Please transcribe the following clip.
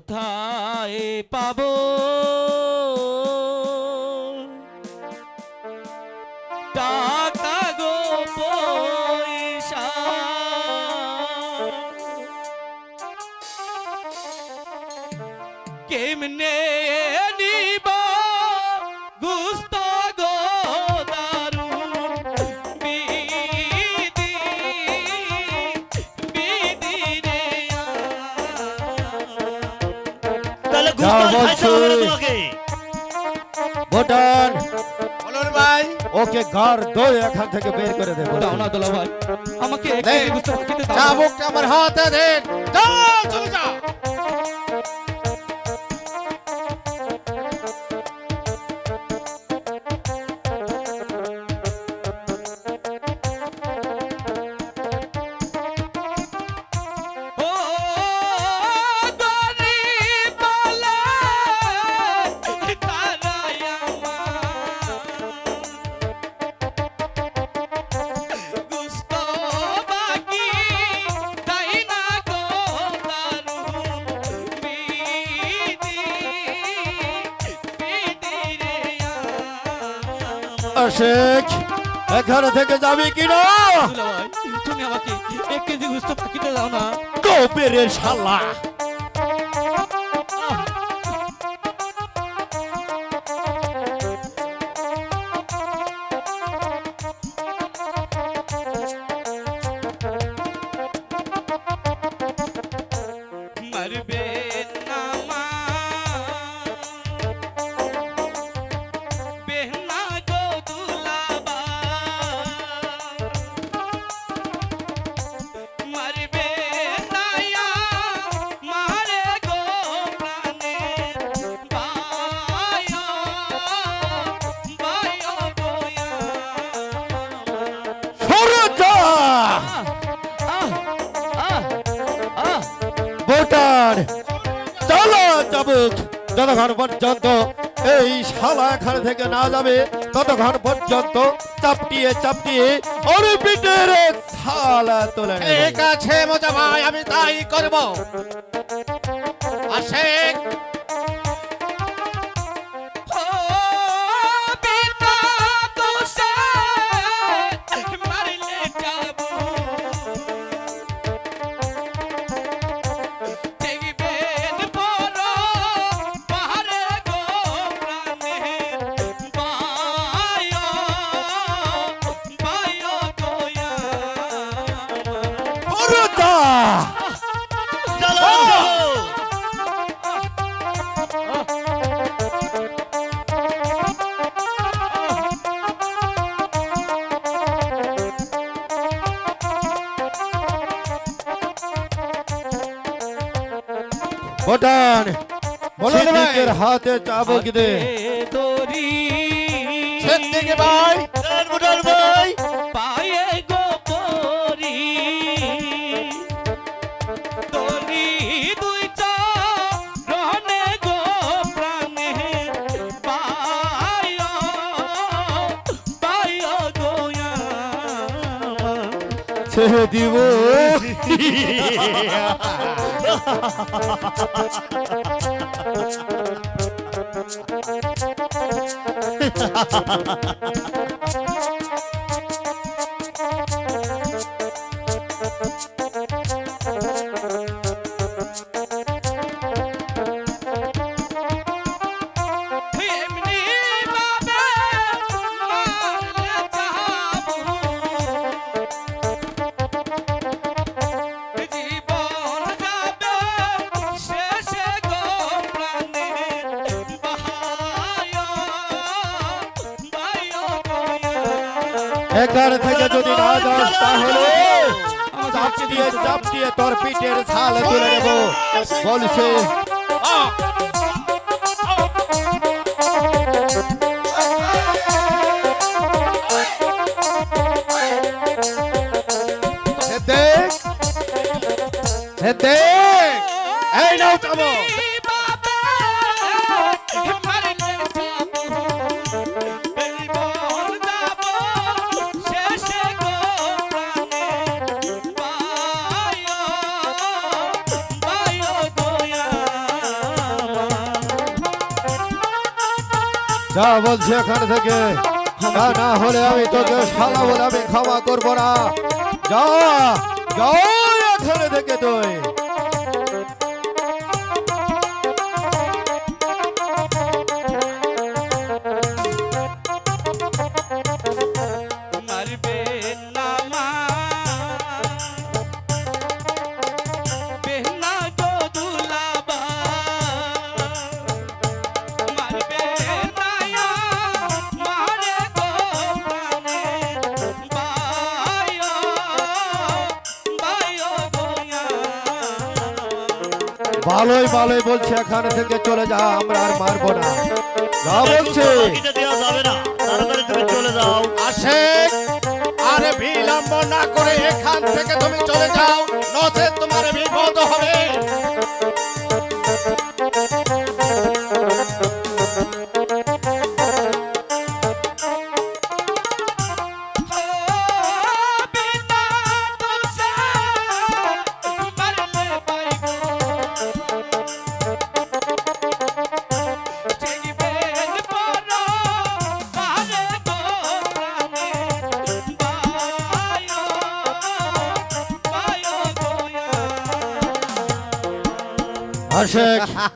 কোথায় পাবো টাকা গো পয়সা কেমনে নিবা গুস্ত গো দারুন বিধি বিধি রে তাহলে গুস্ত খাইতে হবে না তোমাকে। ভুটান বলুন ভাই। ওকে ঘর ধরে এখান থেকে বের করে দেবো। দাও না দোলা ভাই আমাকে একটু দেন। গুস্ত খেতে দাও চাবুকটা আমার হাতে দেন। যাও চলে যাও। ও গরিব বলে তারাই আমার গুস্ত বাকি তাই না গো দারুন বিধি বিধি রে আমার আশেক এখান থেকে যাবি কিনা? দুলা ভাই তুমি আমাকে 1 কেজি গুস্ত পাকিতে দাও না কবিরের শালা মারবে না মা বেহনা গো দুলাবা মারবে নায়া মারে গো প্রাণে বায়ো বায়ো গোয়া সরতা ভুটান চলো চাবুক যতক্ষণ পর্যন্ত এই শালা এখান থেকে না যাবে ততক্ষণ পর্যন্ত চাপটিয়ে চাপটিয়ে ওর পিঠের ছালা তুলে নেবে। ঠিক আছে মজা ভাই, আমি তাই করব। আশেক ও বিনা দোষে মারলে যাবো দেখবেন বড় পাহাড়ে গো প্রাণে বায়ো বায়ো গোয়া সরতা চলো ভুটান বলো না ভাই। সিদ্দিকের হাতে চাবুক দে। দড়ি সিদ্দিক ভাই। ভুটান ভাই পায়ে গো পরি দড়ি দুইটা রহনে গো প্রাণে পায় পায় গোয়া ছেড়ে দিব এমনি ভাবে মারলে যাবো জীবন যাবে শেষে গো প্রাণে বাহায় বায়ো গোয়া এখান থেকে যদি না যাস তাহলে চাপটিয়ে তোর পিঠের ছাল তুলে নেব বলছে। দেখ দেখ এই নাও চাবো শেষে গো প্রাণে বায়ো বায়ো গোয়া যা বলছি এখান থেকে, তা না হলে আমি তোকে শালা বলে আমি ক্ষমা করবো না। যা যা এখান থেকে তুই। মারবে না মা বেহনা গো দুলাবা মারবে না মারে গো প্রাণে বায়ো বায়ো গোয়া ভালোই ভালোই বলছি এখান থেকে চলে যা, আমরা আর মারবো না। যা বলছি বাকিটা দেওয়া যাবে না, তাড়াতাড়ি তুমি চলে যাও। আশেক, আরে বিলম্ব না করে এখান থেকে তুমি চলে যাও, নচেত তোমার বিপদ হবে। বিনা দোষে মারলে পাইগো চেইবেন পর আরে গো প্রাণে বায়ো বায়ো গোয়া আশেক,